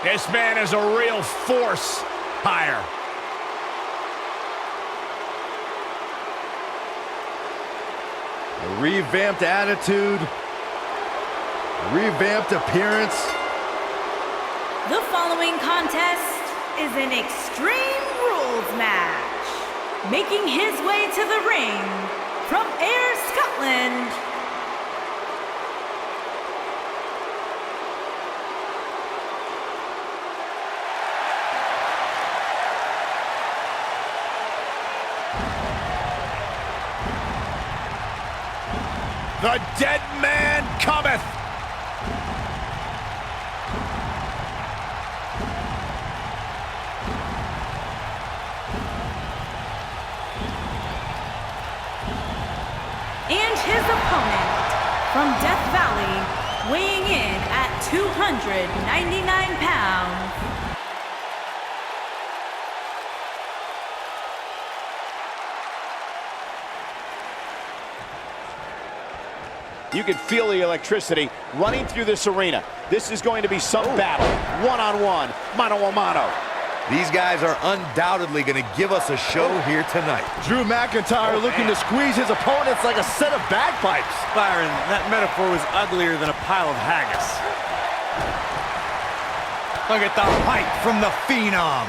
This man is a real force hire. A revamped attitude, revamped appearance. The following contest is an Extreme Rules match. Making his way to the ring from Ayr, Scotland, the dead man cometh. and his opponent from Death Valley, weighing in at 299 pounds, You can feel the electricity running through this arena. This is going to be some battle. One-on-one, mano-a-mano. These guys are undoubtedly going to give us a show here tonight. Drew McIntyre looking to squeeze his opponents like a set of bagpipes. Byron, that metaphor was uglier than a pile of haggis. Look at the height from the Phenom.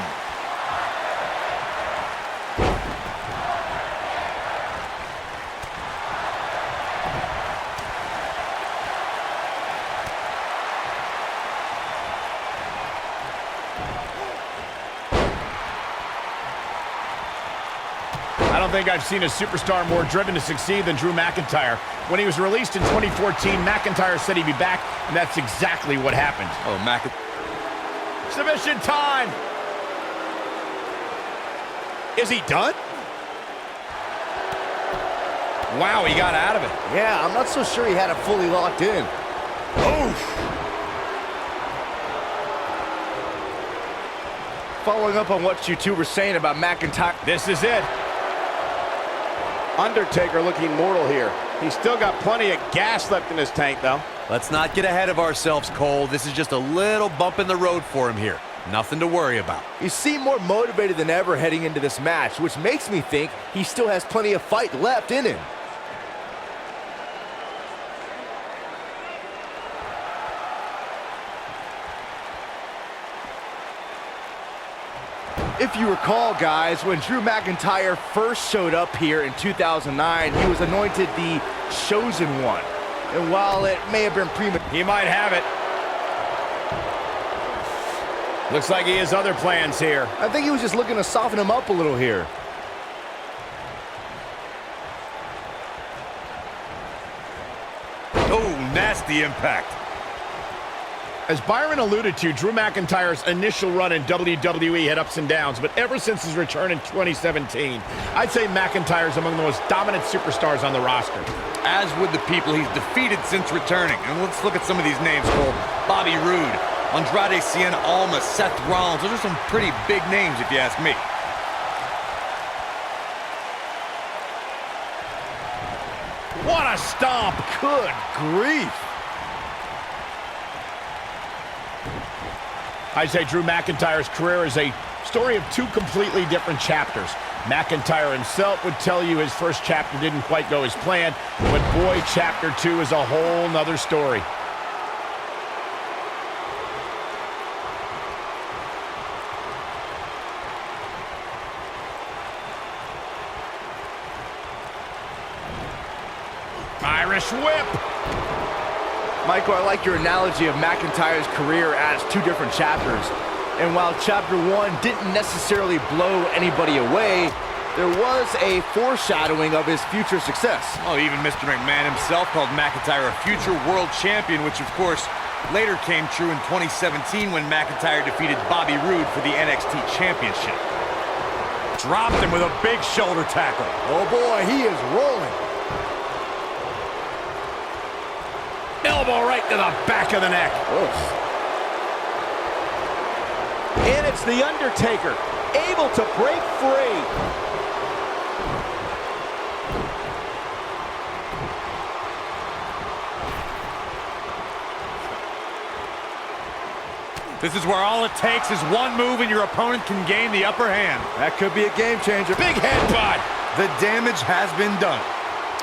I don't think I've seen a superstar more driven to succeed than Drew McIntyre. When he was released in 2014, McIntyre said he'd be back, and that's exactly what happened. Oh, McIntyre. Submission time! Is he done? Wow, he got out of it. Yeah, I'm not so sure he had it fully locked in. Oof! Following up on what you two were saying about McIntyre. This is it. Undertaker looking mortal here. He's still got plenty of gas left in his tank, though. Let's not get ahead of ourselves, Cole. This is just a little bump in the road for him here. Nothing to worry about. He seemed more motivated than ever heading into this match, which makes me think he still has plenty of fight left in him. If you recall, guys, when Drew McIntyre first showed up here in 2009, he was anointed the Chosen One. And while it may have been premature, He might have it. Looks like he has other plans here. I think he was just looking to soften him up a little here. Oh, nasty impact. As Byron alluded to, Drew McIntyre's initial run in WWE had ups and downs, but ever since his return in 2017, I'd say McIntyre's among the most dominant superstars on the roster. As with the people he's defeated since returning. And let's look at some of these names, Cole. Bobby Roode, Andrade Cien Almas, Seth Rollins. Those are some pretty big names, if you ask me. What a stomp! Good grief. I'd say Drew McIntyre's career is a story of two completely different chapters. McIntyre himself would tell you his first chapter didn't quite go as planned, but boy, chapter 2 is a whole nother story. Irish whip! Michael, I like your analogy of McIntyre's career as two different chapters. And while chapter 1 didn't necessarily blow anybody away, there was a foreshadowing of his future success. Oh, even Mr. McMahon himself called McIntyre a future world champion, which of course later came true in 2017 when McIntyre defeated Bobby Roode for the NXT Championship. Dropped him with a big shoulder tackle. Oh boy, he is rolling. Elbow right to the back of the neck. Oof. And it's The Undertaker, able to break free. This is where all it takes is one move and your opponent can gain the upper hand. That could be a game changer. Big headbutt. The damage has been done.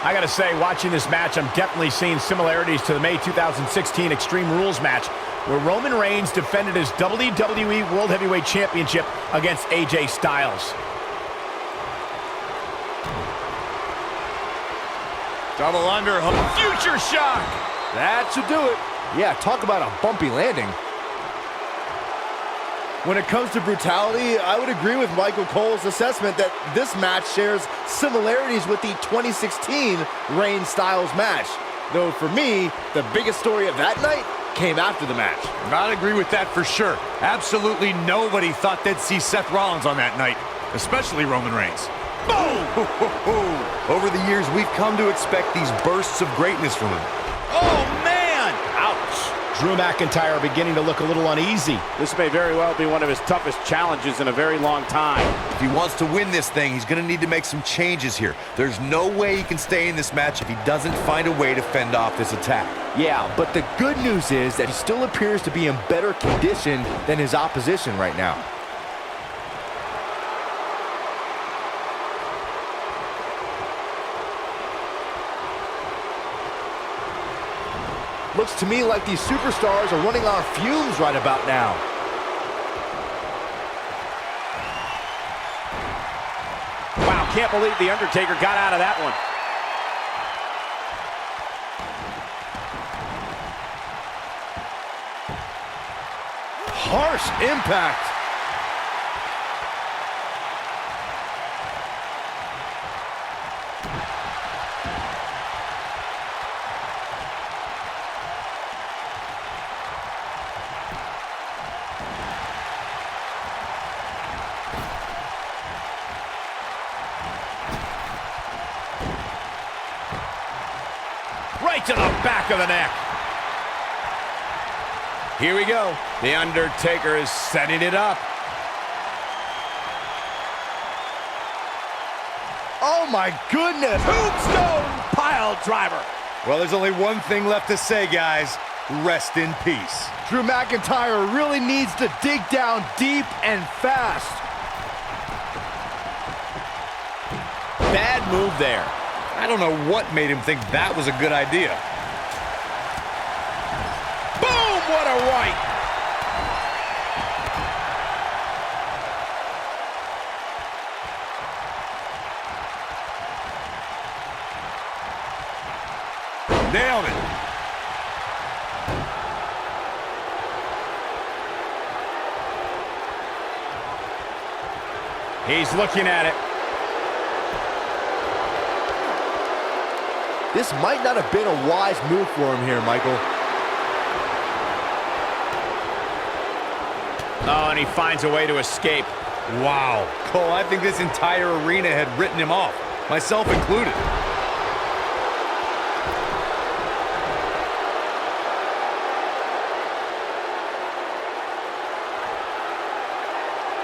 I gotta say, watching this match, I'm definitely seeing similarities to the May 2016 Extreme Rules match, where Roman Reigns defended his WWE World Heavyweight Championship against AJ Styles. Double underhook. Future shock. That should do it. Yeah, talk about a bumpy landing. When it comes to brutality, I would agree with Michael Cole's assessment that this match shares similarities with the 2016 Reigns-Styles match. Though for me, the biggest story of that night came after the match. I'd agree with that for sure. Absolutely nobody thought they'd see Seth Rollins on that night, especially Roman Reigns. Boom! Over the years, we've come to expect these bursts of greatness from him. Oh, man! Ouch! Drew McIntyre beginning to look a little uneasy. This may very well be one of his toughest challenges in a very long time. If he wants to win this thing, he's going to need to make some changes here. There's no way he can stay in this match if he doesn't find a way to fend off this attack. Yeah, but the good news is that he still appears to be in better condition than his opposition right now. Looks to me like these superstars are running on fumes right about now. Wow, can't believe The Undertaker got out of that one. Harsh impact. Right to the back of the neck. Here we go. The Undertaker is setting it up. Oh my goodness. Tombstone pile driver. Well, there's only one thing left to say, guys. Rest in peace. Drew McIntyre really needs to dig down deep and fast. Bad move there. I don't know what made him think that was a good idea. Boom! What a right! Nailed it. He's looking at it. This might not have been a wise move for him here, Michael. Oh, and he finds a way to escape. Wow. Cole, I think this entire arena had written him off, myself included.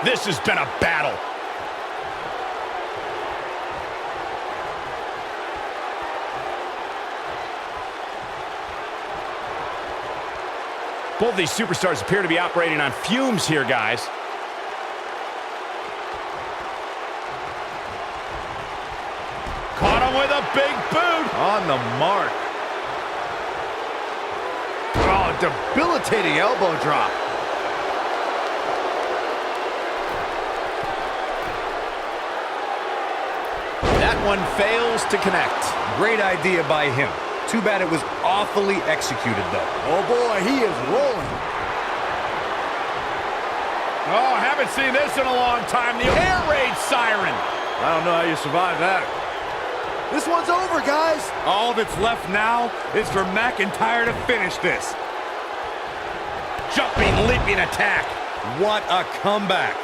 This has been a battle. Both these superstars appear to be operating on fumes here, guys. Caught him with a big boot. On the mark. Oh, debilitating elbow drop. That one fails to connect. Great idea by him. Too bad it was awfully executed, though. Oh boy, he is rolling. Oh, haven't seen this in a long time. The air raid siren. I don't know how you survive that. This one's over, guys. All that's left now is for McIntyre to finish this. Jumping, leaping attack. What a comeback.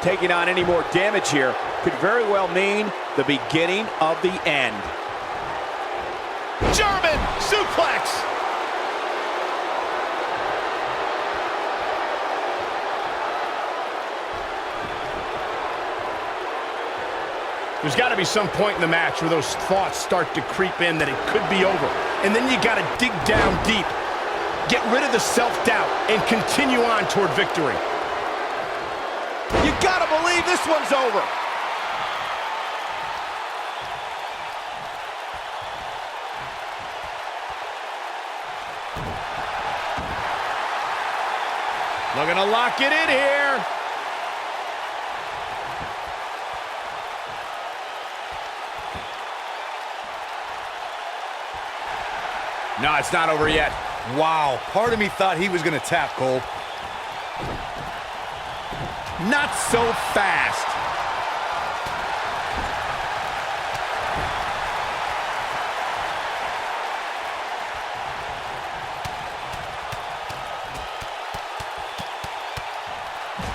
Taking on any more damage here could very well mean the beginning of the end. German suplex. There's got to be some point in the match where those thoughts start to creep in that it could be over. And then you got to dig down deep, get rid of the self-doubt, and continue on toward victory. You gotta believe this one's over. Looking to lock it in here. No, it's not over yet. Wow, part of me thought he was going to tap, Cole. Not so fast.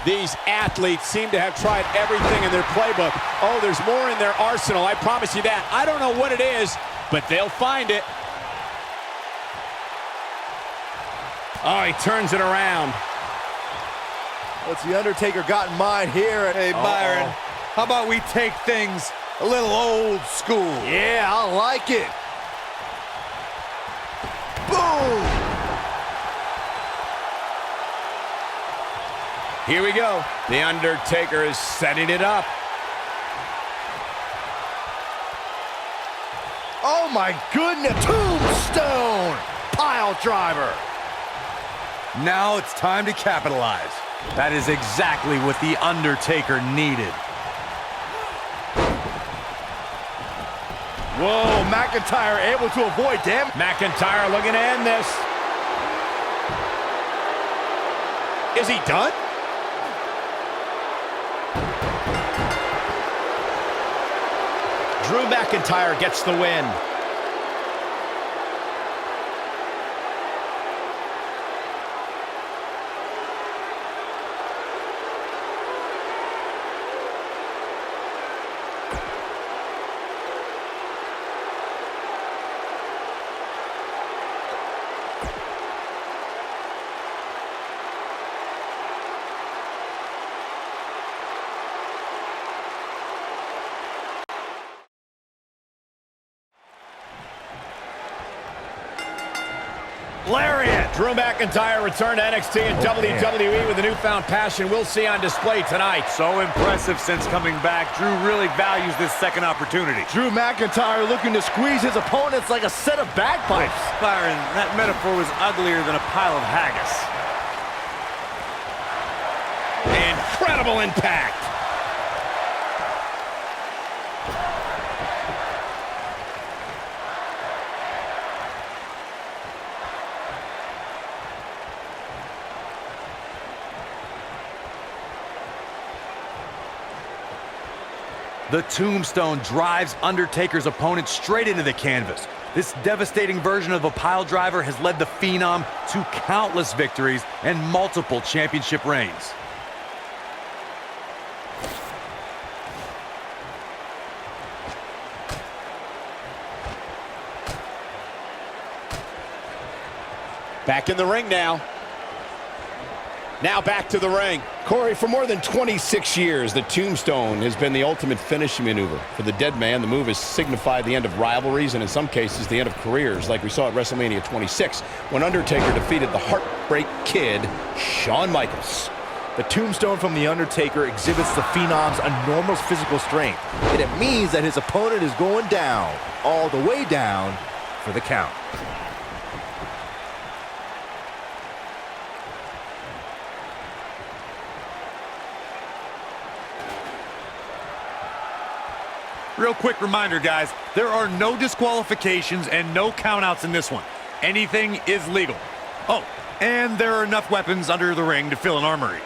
These athletes seem to have tried everything in their playbook. Oh, there's more in their arsenal, I promise you that. I don't know what it is, but they'll find it. Oh, he turns it around. What's the Undertaker got in mind here? Hey, Byron, how about we take things a little old school? Yeah, I like it. Boom! Here we go. The Undertaker is setting it up. Oh my goodness, tombstone! Pile driver. Now it's time to capitalize. That is exactly what The Undertaker needed. Whoa, McIntyre able to avoid damage. McIntyre looking to end this. Is he done? Drew McIntyre gets the win. Lariat. Drew McIntyre returned to NXT and WWE with a newfound passion we'll see on display tonight. So impressive since coming back. Drew really values this second opportunity. Drew McIntyre looking to squeeze his opponents like a set of bagpipes. Byron, that metaphor was uglier than a pile of haggis. Incredible impact. The tombstone drives Undertaker's opponent straight into the canvas. This devastating version of a pile driver has led the Phenom to countless victories and multiple championship reigns. Back in the ring now. Now back to the ring. Corey, for more than 26 years, the tombstone has been the ultimate finishing maneuver. For the dead man, the move has signified the end of rivalries and in some cases the end of careers, like we saw at WrestleMania 26 when Undertaker defeated the Heartbreak Kid, Shawn Michaels. The tombstone from The Undertaker exhibits the Phenom's enormous physical strength, and it means that his opponent is going down, all the way down, for the count. Real quick reminder, guys, there are no disqualifications and no countouts in this one. Anything is legal. Oh, and there are enough weapons under the ring to fill an armory.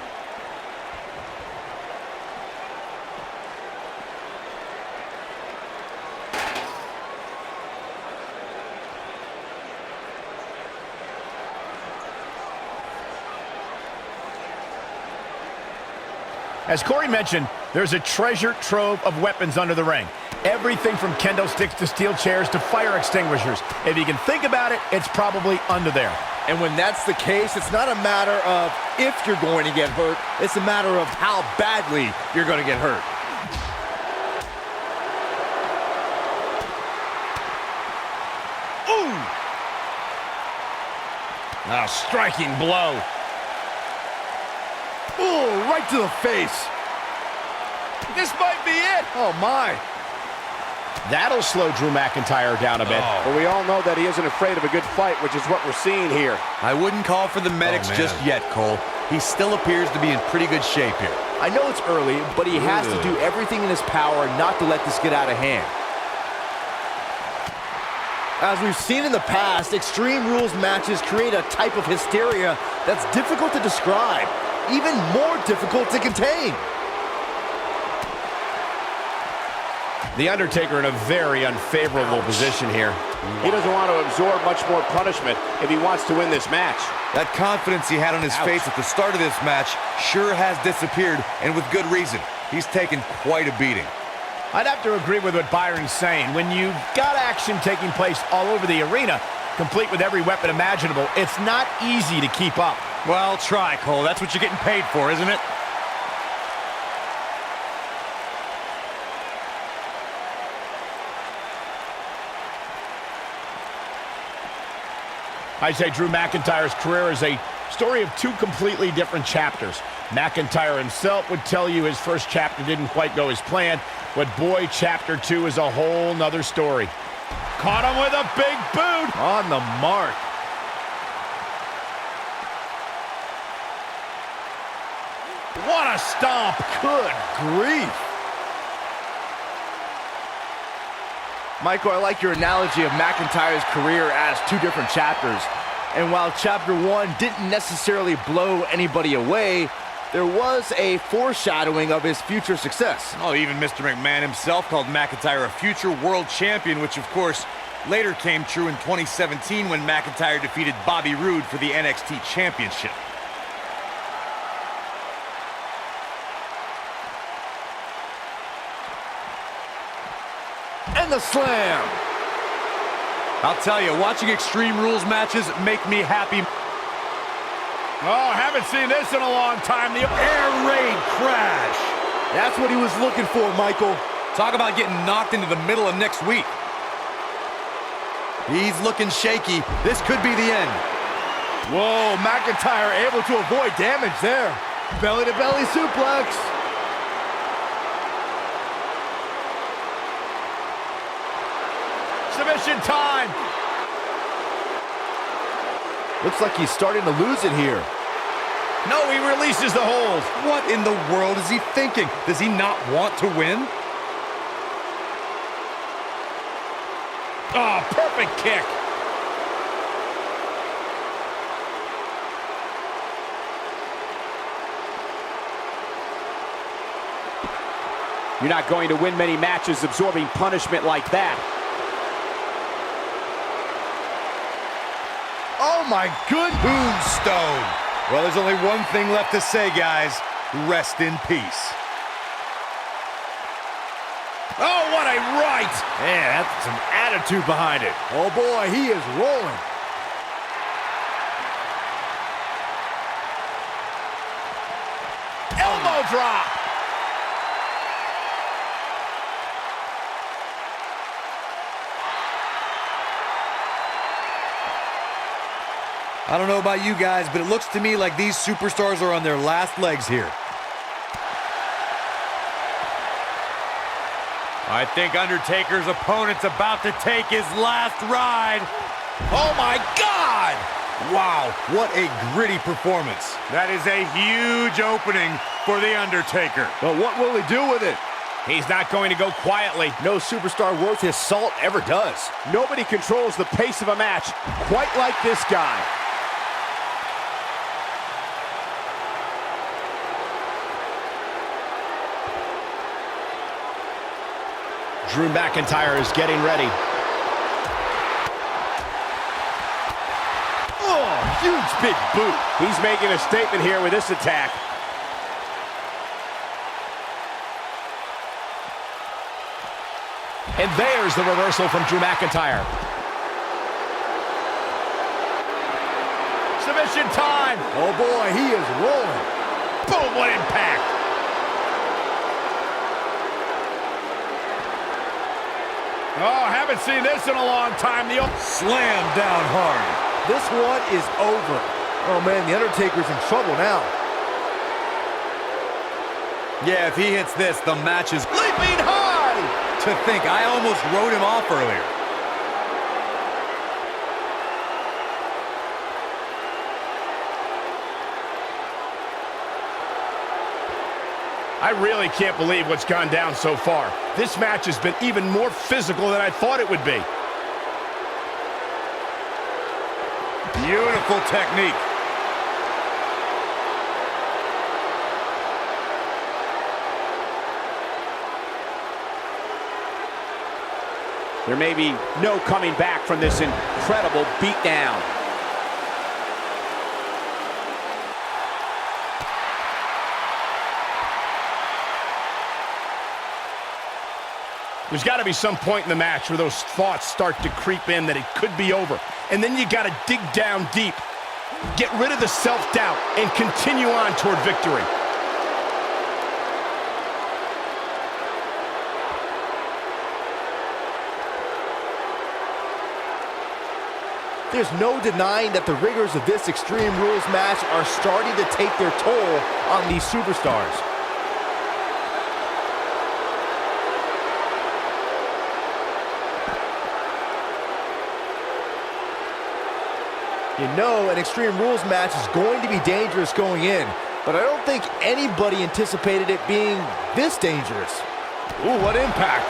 As Corey mentioned, there's a treasure trove of weapons under the ring. Everything from kendo sticks to steel chairs to fire extinguishers. If you can think about it, it's probably under there. And when that's the case, it's not a matter of if you're going to get hurt, it's a matter of how badly you're going to get hurt. A striking blow. Oh, right to the face. This might be it. Oh, my. That'll slow Drew McIntyre down a bit. But we all know that he isn't afraid of a good fight, which is what we're seeing here. I wouldn't call for the medics just yet, Cole. He still appears to be in pretty good shape here. I know it's early, but he has to do everything in his power not to let this get out of hand. As we've seen in the past, Extreme Rules matches create a type of hysteria that's difficult to describe, even more difficult to contain. The Undertaker in a very unfavorable position here. He doesn't want to absorb much more punishment if he wants to win this match. That confidence he had on his face at the start of this match sure has disappeared, and with good reason. He's taken quite a beating. I'd have to agree with what Byron's saying. When you've got action taking place all over the arena, complete with every weapon imaginable, it's not easy to keep up. Well, try, Cole. That's what you're getting paid for, isn't it? I say Drew McIntyre's career is a story of two completely different chapters. McIntyre himself would tell you his first chapter didn't quite go as planned, but boy, chapter 2 is a whole nother story. Caught him with a big boot. On the mark. What a stomp. Good grief. Michael, I like your analogy of McIntyre's career as two different chapters. And while chapter 1 didn't necessarily blow anybody away, there was a foreshadowing of his future success. Oh, even Mr. McMahon himself called McIntyre a future world champion, which of course later came true in 2017 when McIntyre defeated Bobby Roode for the NXT Championship. And the slam. I'll tell you, watching Extreme Rules matches make me happy. Oh, haven't seen this in a long time. The air raid crash. That's what he was looking for, Michael. Talk about getting knocked into the middle of next week. He's looking shaky. This could be the end. Whoa, McIntyre able to avoid damage there. Belly-to-belly suplex. Submission time. Looks like he's starting to lose it here. No, he releases the hold. What in the world is he thinking? Does he not want to win? Oh, perfect kick. You're not going to win many matches absorbing punishment like that. Oh my goodness. Tombstone. Well, there's only one thing left to say, guys. Rest in peace. Oh, what a right. Man, that's some attitude behind it. Oh boy, he is rolling. Elbow drop. I don't know about you guys, but it looks to me like these superstars are on their last legs here. I think Undertaker's opponent's about to take his last ride. Oh, my God. Wow, what a gritty performance. That is a huge opening for The Undertaker. But what will he do with it? He's not going to go quietly. No superstar worth his salt ever does. Nobody controls the pace of a match quite like this guy. Drew McIntyre is getting ready. Oh, huge big boot. He's making a statement here with this attack. And there's the reversal from Drew McIntyre. Submission time. Oh boy, he is rolling. Boom, what impact. Oh, haven't seen this in a long time. The Slam down hard. This one is over. Oh man, The Undertaker's in trouble now. Yeah, if he hits this, the match is leaping high! To think, I almost wrote him off earlier. I really can't believe what's gone down so far. This match has been even more physical than I thought it would be. Beautiful technique. There may be no coming back from this incredible beatdown. There's got to be some point in the match where those thoughts start to creep in that it could be over. And then you got to dig down deep, get rid of the self-doubt, and continue on toward victory. There's no denying that the rigors of this Extreme Rules match are starting to take their toll on these superstars. You know an Extreme Rules match is going to be dangerous going in, but I don't think anybody anticipated it being this dangerous. Ooh, what impact!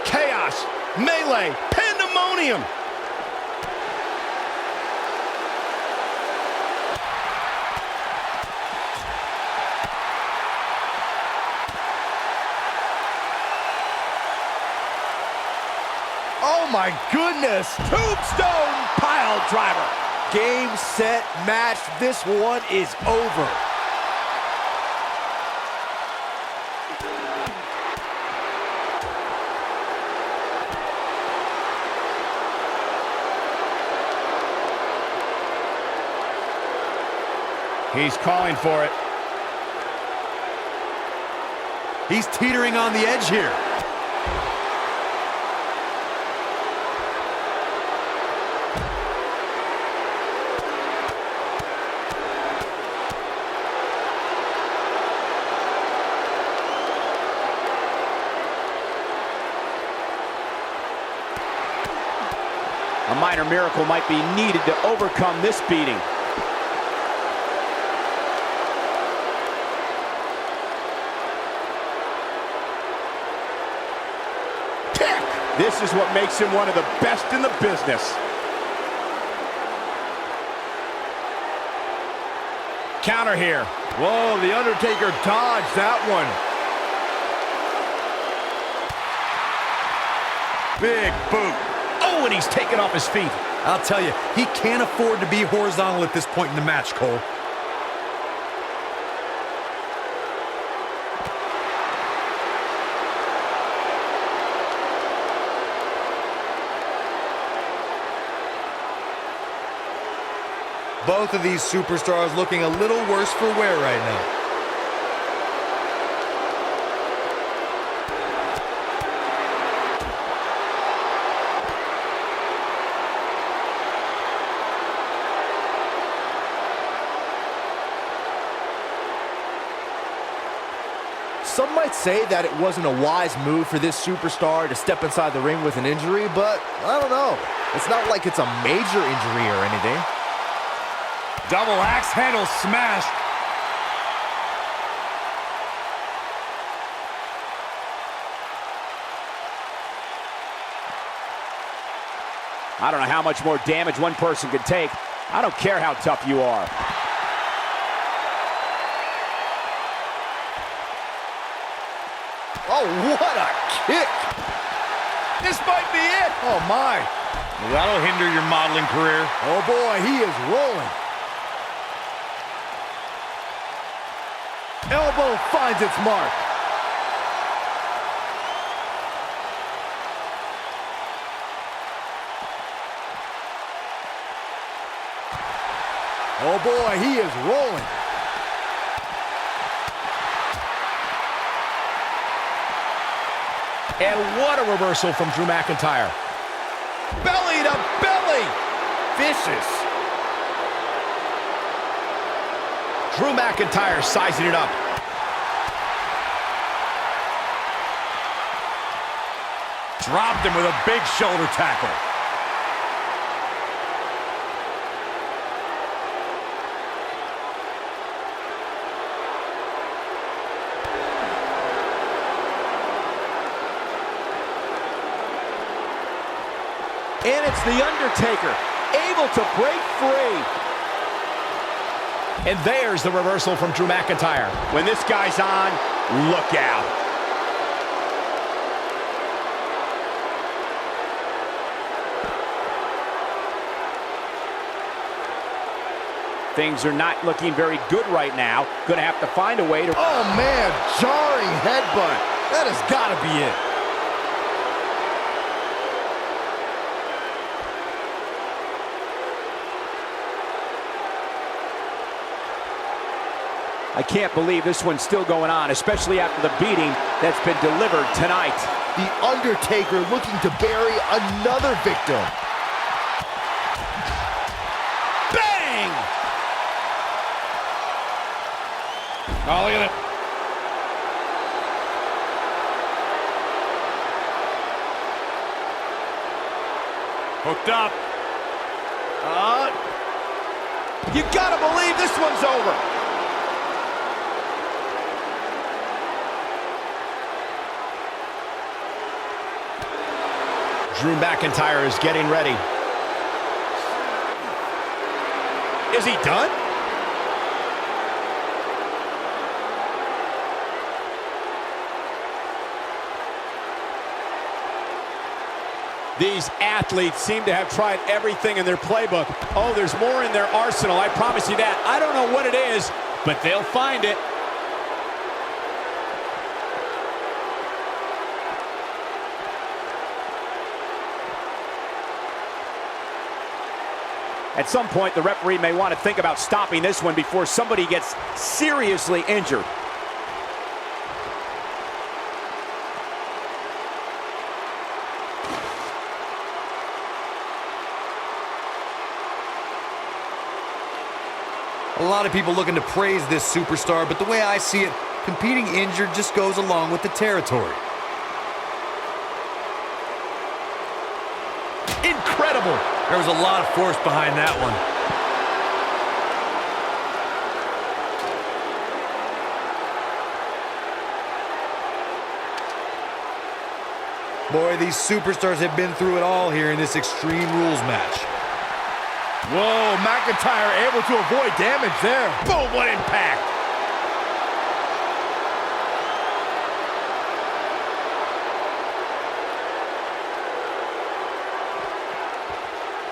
Chaos, melee, pandemonium! Oh my goodness! Tombstone pile driver. Game, set, match. This one is over. He's calling for it. He's teetering on the edge here. A minor miracle might be needed to overcome this beating. This is what makes him one of the best in the business. Counter here. Whoa, The Undertaker dodged that one. Big boot. Oh, and he's taken off his feet. I'll tell you, he can't afford to be horizontal at this point in the match, Cole. Both of these superstars looking a little worse for wear right now. Some might say that it wasn't a wise move for this superstar to step inside the ring with an injury, but I don't know. It's not like it's a major injury or anything. Double axe handle smash. I don't know how much more damage one person could take. I don't care how tough you are. Oh, what a kick! This might be it! Oh, my. Well, that'll hinder your modeling career. Oh, boy, he is rolling. Elbow finds its mark. Oh boy, he is rolling. And what a reversal from Drew McIntyre. Belly to belly. Vicious. Drew McIntyre sizing it up. Dropped him with a big shoulder tackle. And it's The Undertaker, able to break free. And there's the reversal from Drew McIntyre. When this guy's on, look out. Things are not looking very good right now. Gonna have to find a way to... Oh, man, jarring headbutt. That has got to be it. I can't believe this one's still going on, especially after the beating that's been delivered tonight. The Undertaker looking to bury another victim. Bang! Oh, look at it. Hooked up. You gotta believe this one's over. Drew McIntyre is getting ready. Is he done? These athletes seem to have tried everything in their playbook. Oh, there's more in their arsenal, I promise you that. I don't know what it is, but they'll find it. At some point, the referee may want to think about stopping this one before somebody gets seriously injured. A lot of people looking to praise this superstar, but the way I see it, competing injured just goes along with the territory. Incredible. There was a lot of force behind that one. Boy, these superstars have been through it all here in this Extreme Rules match. Whoa, McIntyre able to avoid damage there. Boom, what impact.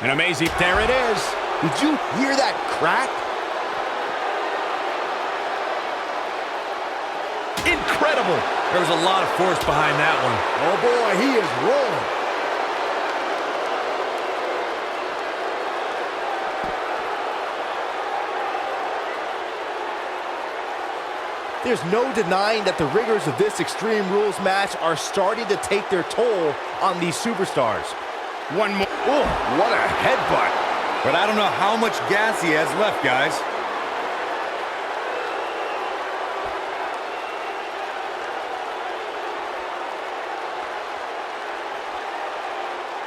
An amazing, there it is. Did you hear that crack? Incredible. There was a lot of force behind that one. Oh boy, he is rolling. There's no denying that the rigors of this Extreme Rules match are starting to take their toll on these superstars. One more. Oh, what a headbutt. But I don't know how much gas he has left, guys.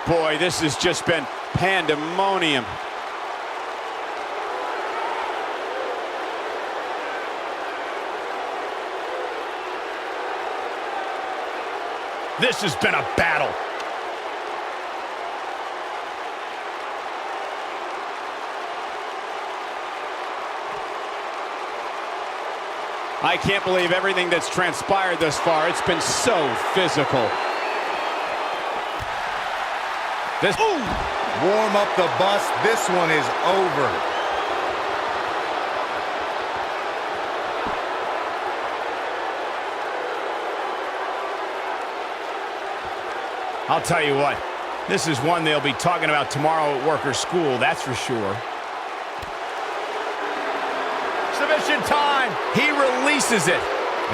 Boy, this has just been pandemonium. This has been a battle. I can't believe everything that's transpired thus far. It's been so physical. Warm up the bus. This one is over. I'll tell you what, this is one they'll be talking about tomorrow at work or school, that's for sure. Submission time. He releases it.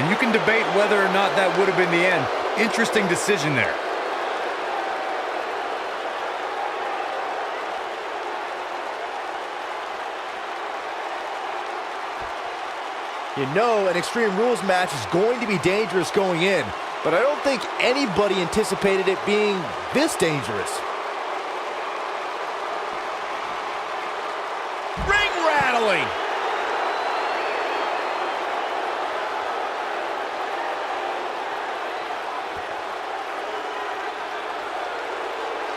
And you can debate whether or not that would have been the end. Interesting decision there. You know, an Extreme Rules match is going to be dangerous going in, but I don't think anybody anticipated it being this dangerous. Ring rattling.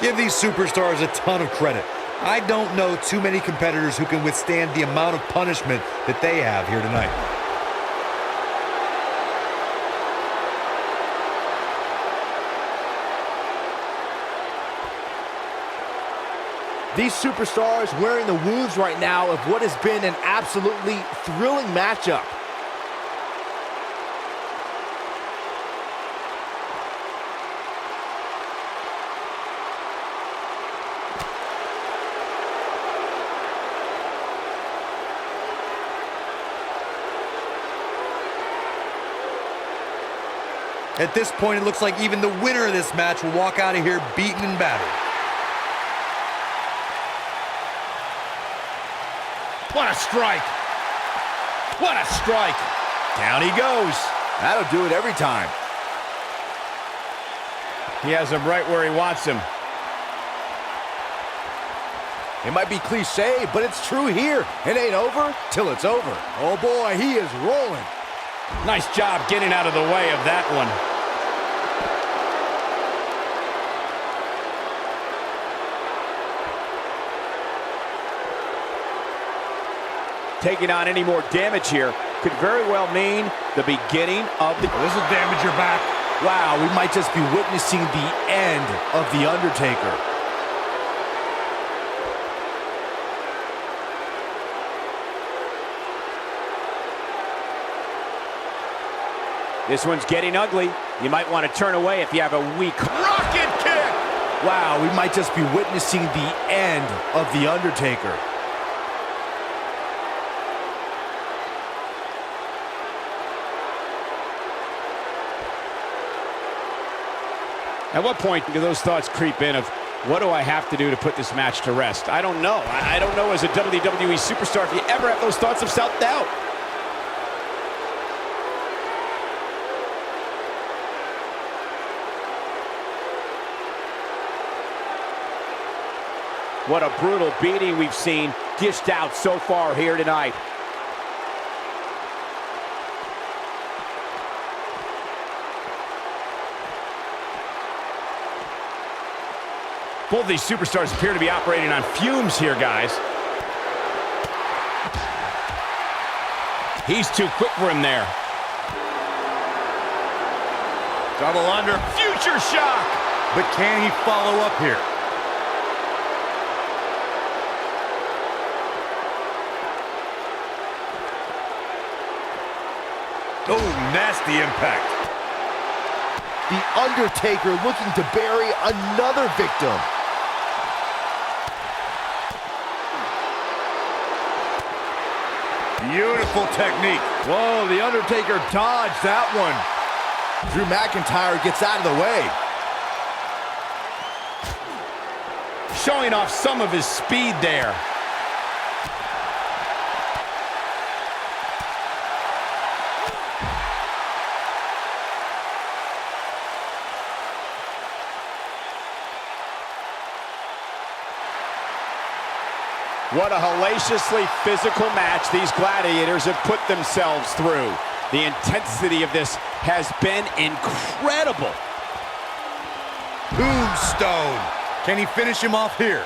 Give these superstars a ton of credit. I don't know too many competitors who can withstand the amount of punishment that they have here tonight. These superstars wearing the wounds right now of what has been an absolutely thrilling matchup. At this point, it looks like even the winner of this match will walk out of here beaten and battered. What a strike. What a strike. Down he goes. That'll do it every time. He has him right where he wants him. It might be cliche, but it's true here. It ain't over till it's over. Oh boy, he is rolling. Nice job getting out of the way of that one. Taking on any more damage here could very well mean the beginning of the... This will damage your back. Wow, we might just be witnessing the end of The Undertaker. This one's getting ugly. You might want to turn away if you have a weak... Rocket kick! Wow, we might just be witnessing the end of The Undertaker. At what point do those thoughts creep in of, what do I have to do to put this match to rest? I don't know. I don't know as a WWE superstar if you ever have those thoughts of self-doubt. What a brutal beating we've seen dished out so far here tonight. Both these superstars appear to be operating on fumes here, guys. He's too quick for him there. Double under. Future shock! But can he follow up here? Oh, nasty impact. The Undertaker looking to bury another victim. Beautiful technique. Whoa, The Undertaker dodged that one. Drew McIntyre gets out of the way. Showing off some of his speed there. What a hellaciously physical match these gladiators have put themselves through. The intensity of this has been incredible. Tombstone. Can he finish him off here?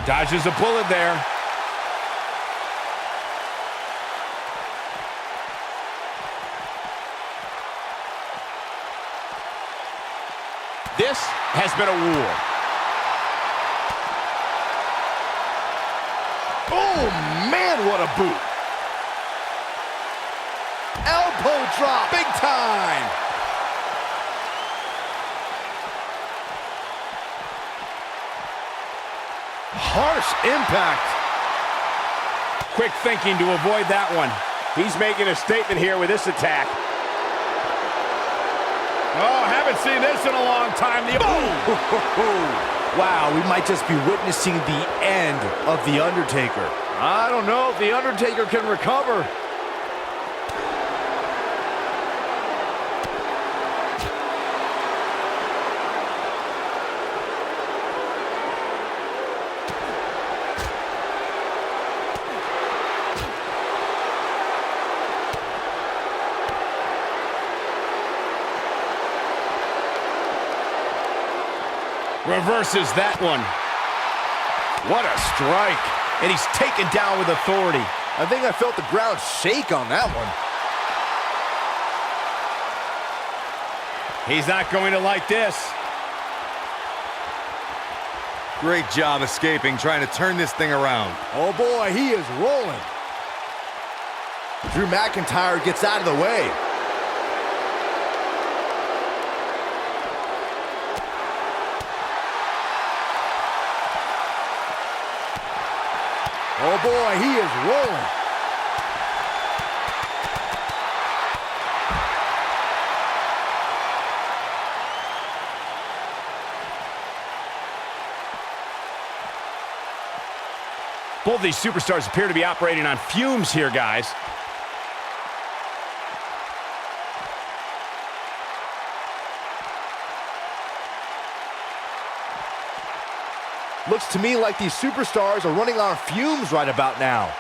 Dodges a bullet there. This has been a war. Oh, man, what a boot. Elbow drop, big time. Harsh impact. Quick thinking to avoid that one. He's making a statement here with this attack. Oh, haven't seen this in a long time. The Wow, we might just be witnessing the end of The Undertaker. I don't know if The Undertaker can recover. reverses that one. What a strike. And he's taken down with authority. I think I felt the ground shake on that one. He's not going to like this. Great job escaping, trying to turn this thing around. Oh boy, he is rolling. Drew McIntyre gets out of the way. Oh boy, he is rolling. Both of these superstars appear to be operating on fumes here, guys. Looks to me like these superstars are running on fumes right about now.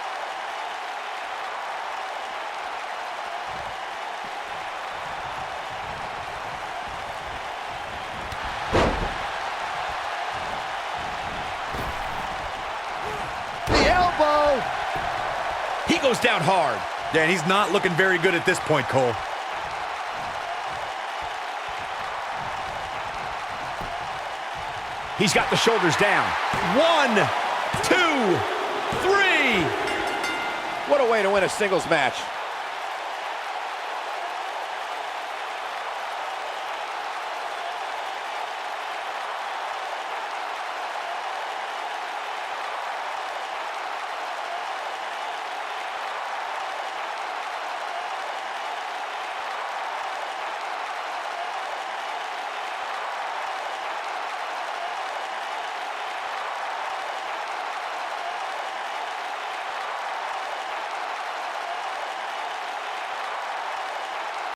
The elbow! He goes down hard. Yeah, and he's not looking very good at this point, Cole. He's got the shoulders down. 1, 2, 3. What a way to win a singles match.